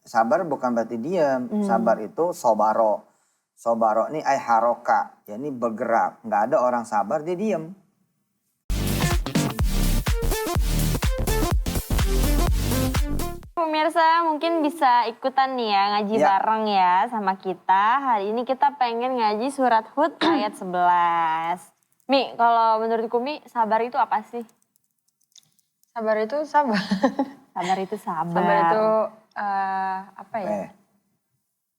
sabar bukan berarti diam. Sabar itu sobaro. Sobaro ini ay haroka, ya ini bergerak. Nggak ada orang sabar dia diam. Pemirsa mungkin bisa ikutan nih ya ngaji bareng ya sama kita. Hari ini kita pengen ngaji surat Hud ayat 11. Mi, kalau menurut Kumi sabar itu apa sih? Sabar itu sabar. Sabar itu sabar. Sabar itu apa ya?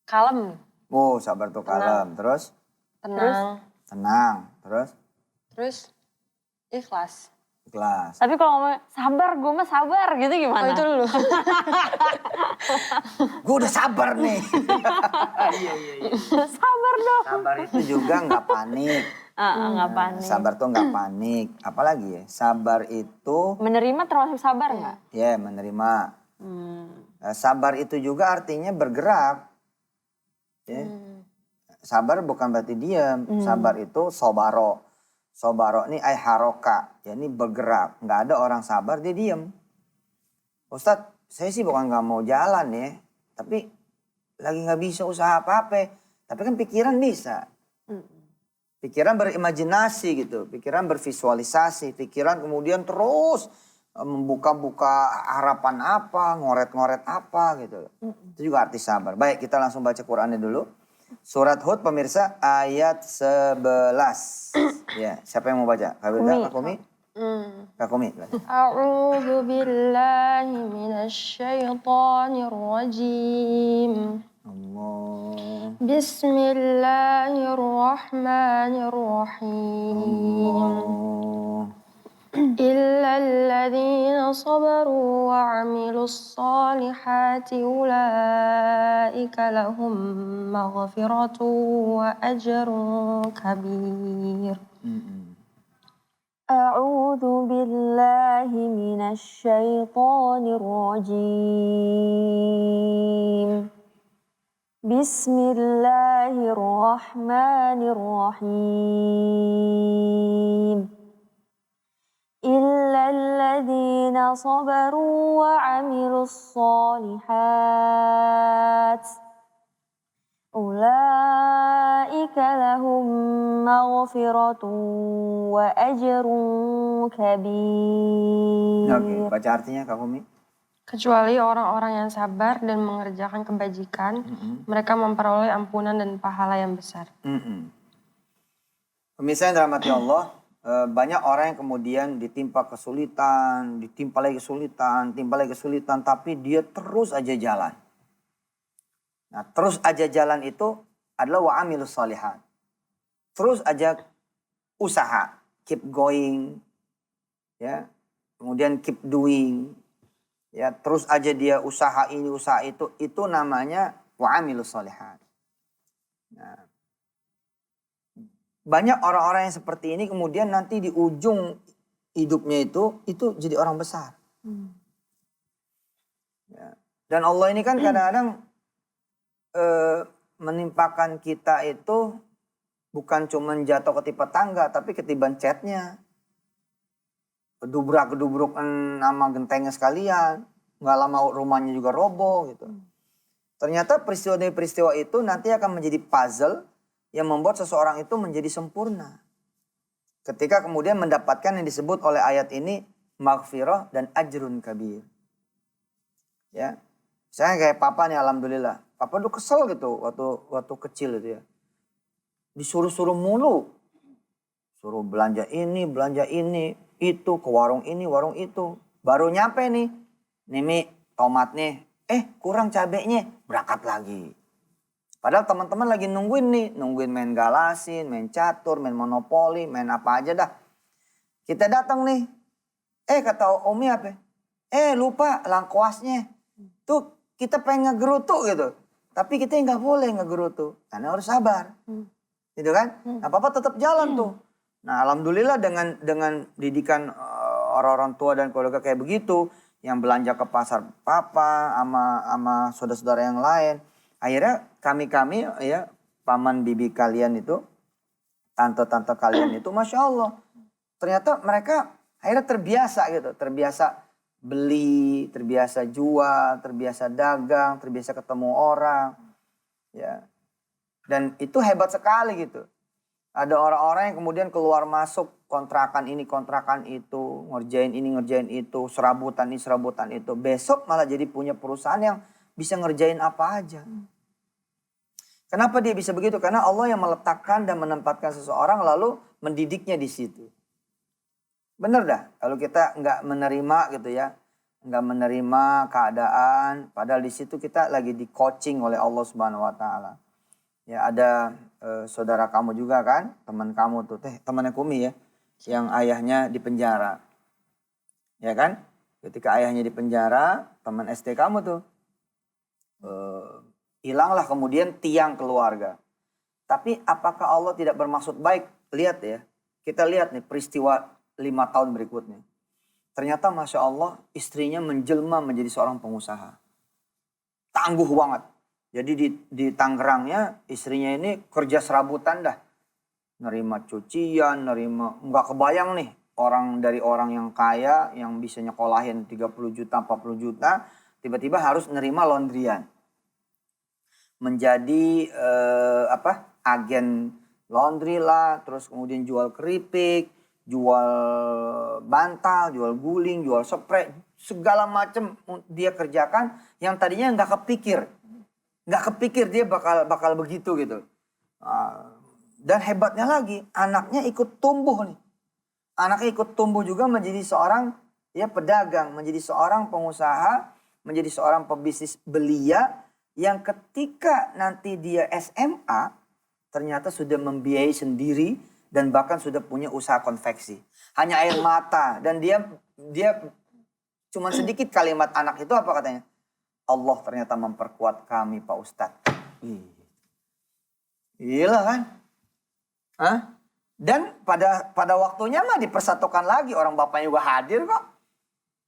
Kalem. Oh, sabar tuh kalem. Terus? Tenang. Tenang. Terus? Terus ikhlas. Ikhlas. Tapi kalau ngomong sabar, gue mah sabar gitu gimana? Oh itu dulu. Gue udah sabar nih. Iya. Sabar dong. Sabar itu juga nggak panik. Nggak panik. Sabar tuh nggak panik. Apalagi ya? Sabar itu... Menerima termasuk sabar nggak? Ya, menerima. Sabar itu juga artinya bergerak. Ya. Sabar bukan berarti diam. Sabar itu sobaro. Sobaro ini ay haroka. Ya ini bergerak. Nggak ada orang sabar dia diam. Ustadz, saya sih bukan nggak mau jalan ya. Tapi lagi nggak bisa usaha apa-apa. Tapi kan pikiran bisa. Pikiran berimajinasi gitu. Pikiran bervisualisasi. Pikiran kemudian terus membuka-buka harapan apa, ngoret-ngoret apa gitu. Itu juga arti sabar. Baik, kita langsung baca Qur'annya dulu. Surat Hud pemirsa ayat 11. Ya, siapa yang mau baca? Kak Kumi? Kak Kumi. A'udzu billahi minasyaitonir rajim. Allah. Bismillahirrahmanirrahim. إلا الذين صبروا وعملوا الصالحات أولئك لهم مغفرة وأجر كبير. أعوذ بالله من الشيطان الرجيم. بسم الله الرحمن الرحيم. إلا الذين صبروا وعملوا الصالحات أولئك لهم مغفرة وأجر كبير. Oke, baca artinya Kak Kumi. Kecuali orang-orang yang sabar dan mengerjakan kebajikan, mereka memperoleh ampunan dan pahala yang besar. Pemirsa yang dirahmati Allah, banyak orang yang kemudian ditimpa kesulitan, ditimpa lagi kesulitan, tapi dia terus aja jalan. Nah, terus aja jalan itu adalah wa'amilus shalihat. Terus aja usaha, keep going, ya, kemudian keep doing, ya, terus aja dia usaha ini, usaha itu namanya wa'amilus shalihat. Nah, banyak orang-orang yang seperti ini kemudian nanti di ujung hidupnya itu jadi orang besar. Ya. Dan Allah ini kan kadang-kadang menimpakan kita itu bukan cuma jatuh ketimpa tangga, tapi ketiban catnya. Kedubrak-kedubrukan nama gentengnya sekalian. Nggak lama rumahnya juga roboh gitu. Ternyata peristiwa itu nanti akan menjadi puzzle yang membuat seseorang itu menjadi sempurna. Ketika kemudian mendapatkan yang disebut oleh ayat ini maghfirah dan ajrun kabir. Ya. Saya kayak papa nih alhamdulillah. Papa tuh kesel gitu waktu kecil itu ya. Disuruh-suruh mulu. Suruh belanja ini, itu ke warung ini, warung itu. Baru nyampe nih. Nih Mi, tomat nih. Kurang cabenya, berangkat lagi. Padahal teman-teman lagi nungguin main galasin, main catur, main monopoli, main apa aja dah. Kita datang nih, kata Umi apa? Lupa langkuasnya. Tuh kita pengen ngegerutu gitu. Tapi kita nggak boleh ngegerutu, karena harus sabar. Gitu kan? Nah papa tetap jalan tuh. Nah alhamdulillah dengan didikan orang-orang tua dan keluarga kayak begitu, yang belanja ke pasar papa sama saudara-saudara yang lain. Akhirnya kami ya paman bibi kalian itu, tante-tante kalian itu Masya Allah. Ternyata mereka akhirnya terbiasa gitu. Terbiasa beli, terbiasa jual, terbiasa dagang, terbiasa ketemu orang. Ya. Dan itu hebat sekali gitu. Ada orang-orang yang kemudian keluar masuk kontrakan ini, kontrakan itu, ngerjain ini, ngerjain itu, serabutan ini, serabutan itu. Besok malah jadi punya perusahaan yang bisa ngerjain apa aja. Kenapa dia bisa begitu? Karena Allah yang meletakkan dan menempatkan seseorang lalu mendidiknya di situ. Bener dah, kalau kita nggak menerima gitu ya, nggak menerima keadaan, padahal di situ kita lagi di coaching oleh Allah Subhanahu Wa Taala. Ya ada saudara kamu juga kan, teman kamu tuh, temannya Kumi ya, yang ayahnya di penjara, ya kan? Ketika ayahnya di penjara, teman SD kamu tuh hilanglah kemudian tiang keluarga. Tapi apakah Allah tidak bermaksud baik? Lihat ya, kita lihat nih peristiwa 5 tahun berikutnya. Ternyata Masya Allah istrinya menjelma menjadi seorang pengusaha. Tangguh banget. Jadi di Tangerangnya istrinya ini kerja serabutan dah. Nerima cucian, nggak kebayang nih. Dari orang yang kaya yang bisa nyekolahin 30 juta, 40 juta. Tiba-tiba harus nerima laundryan. Menjadi agen laundry lah. Terus kemudian jual keripik. Jual bantal, jual guling, jual spray, segala macam dia kerjakan yang tadinya nggak kepikir dia bakal begitu gitu. Dan hebatnya lagi, anaknya ikut tumbuh nih. Anaknya ikut tumbuh juga menjadi seorang pedagang, menjadi seorang pengusaha, menjadi seorang pebisnis belia yang ketika nanti dia SMA ternyata sudah membiayai sendiri. Dan bahkan sudah punya usaha konveksi. Hanya air mata. Dan dia cuma sedikit kalimat anak itu apa katanya? Allah ternyata memperkuat kami Pak Ustadz. Gila kan? Hah? Dan pada waktunya mah dipersatukan lagi. Orang bapaknya juga hadir kok.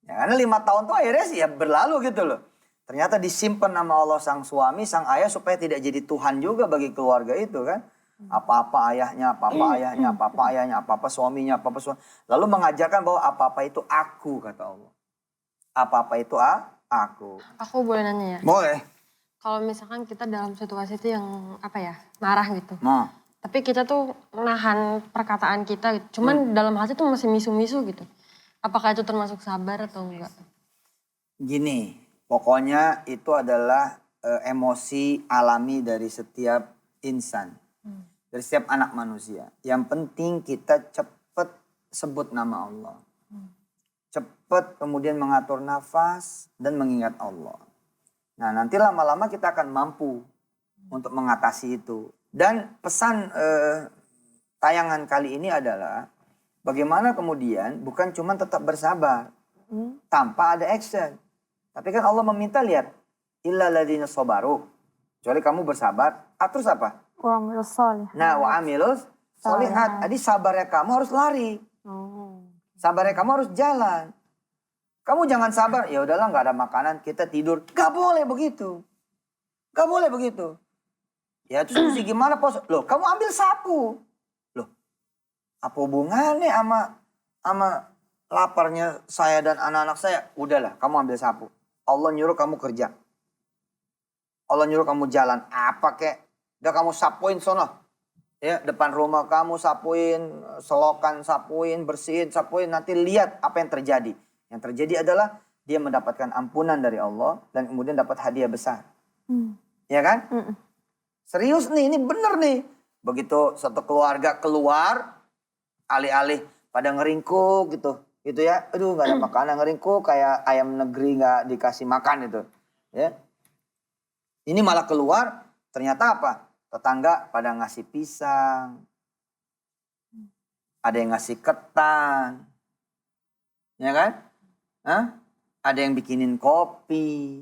Ya, karena 5 tahun tuh akhirnya sih ya berlalu gitu loh. Ternyata disimpan nama Allah sang suami, sang ayah supaya tidak jadi Tuhan juga bagi keluarga itu kan. Apa-apa ayahnya, apa-apa ayahnya, apa-apa ayahnya, apa-apa suaminya, apa-apa suami. Lalu mengajarkan bahwa apa-apa itu aku, kata Allah. Apa-apa itu aku. Aku boleh nanya ya? Boleh. Kalau misalkan kita dalam situasi itu yang marah gitu. Nah. Tapi kita tuh menahan perkataan kita gitu. Cuman dalam hati tuh masih misu-misu gitu. Apakah itu termasuk sabar atau enggak? Gini, pokoknya itu adalah emosi alami dari setiap insan. Dari setiap anak manusia. Yang penting kita cepat sebut nama Allah. Cepat kemudian mengatur nafas dan mengingat Allah. Nah nanti lama-lama kita akan mampu untuk mengatasi itu. Dan pesan tayangan kali ini adalah bagaimana kemudian bukan cuma tetap bersabar. Tanpa ada action. Tapi kan Allah meminta lihat. Illa ladina sobaru. Kecuali kamu bersabar. Terus apa? Nah, wa amilus solihat. Jadi sabarnya kamu harus lari. Sabarnya kamu harus jalan. Kamu jangan sabar, ya udahlah nggak ada makanan, kita tidur. Gak boleh begitu. Gak boleh begitu. Ya terus mesti gimana pos? Loh, kamu ambil sapu. Loh, apa hubungannya sama laparnya saya dan anak-anak saya? Udahlah, kamu ambil sapu. Allah nyuruh kamu kerja. Allah nyuruh kamu jalan. Apa kek? Udah kamu sapuin sono. Ya, depan rumah kamu sapuin, selokan sapuin, bersihin, sapuin. Nanti lihat apa yang terjadi. Yang terjadi adalah dia mendapatkan ampunan dari Allah dan kemudian dapat hadiah besar. Ya kan? Serius nih, ini bener nih. Begitu satu keluarga keluar, alih-alih pada ngeringkuk gitu. Gitu ya, aduh gak ada makanan, ngeringkuk kayak ayam negeri gak dikasih makan itu. Ya. Ini malah keluar, ternyata apa? Tetangga pada ngasih pisang. Ada yang ngasih ketan. Ya kan? Hah? Ada yang bikinin kopi.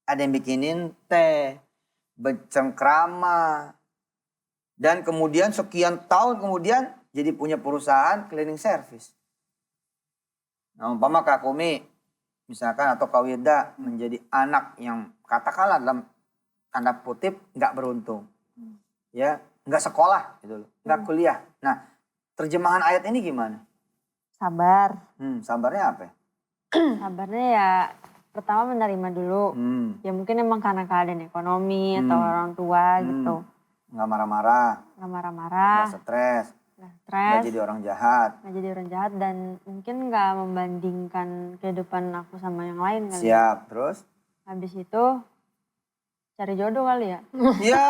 Ada yang bikinin teh. Bercengkrama. Dan kemudian sekian tahun kemudian jadi punya perusahaan cleaning service. Nah umpama Kak Kumi misalkan atau Kak Wirda menjadi anak yang katakanlah dalam tanda kutip nggak beruntung, ya nggak sekolah gitu loh, nggak kuliah. Nah terjemahan ayat ini gimana? Sabar. Sabarnya apa? Sabarnya ya pertama menerima dulu. Ya mungkin emang karena keadaan ekonomi atau orang tua gitu. Nggak marah-marah, Nggak marah-marah, nggak stres, nggak nggak stres, jadi orang jahat. nggak jadi orang jahat dan mungkin nggak membandingkan kehidupan aku sama yang lain kali. Siap, terus? Habis itu cari jodoh kali ya. Ya,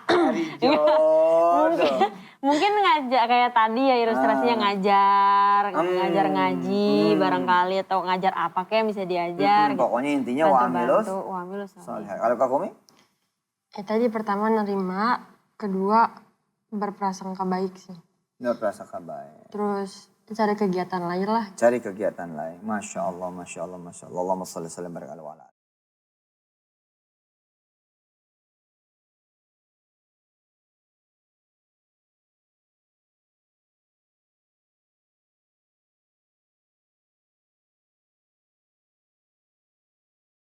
cari jodoh. Mungkin ngajak kayak tadi ya ilustrasinya ngajar ngaji barangkali atau ngajar apa kayak bisa diajar gitu. Pokoknya intinya wamilus. Wamilus. Solihah. Kalau Kak Komi? Tadi pertama nerima, kedua berprasangka baik sih. Nggak prasangka baik. Terus cari kegiatan lain lah. Cari kegiatan lain. Masya Allah, Masya Allah, Masya Allah. Allahumma salli sallim barik ala wala.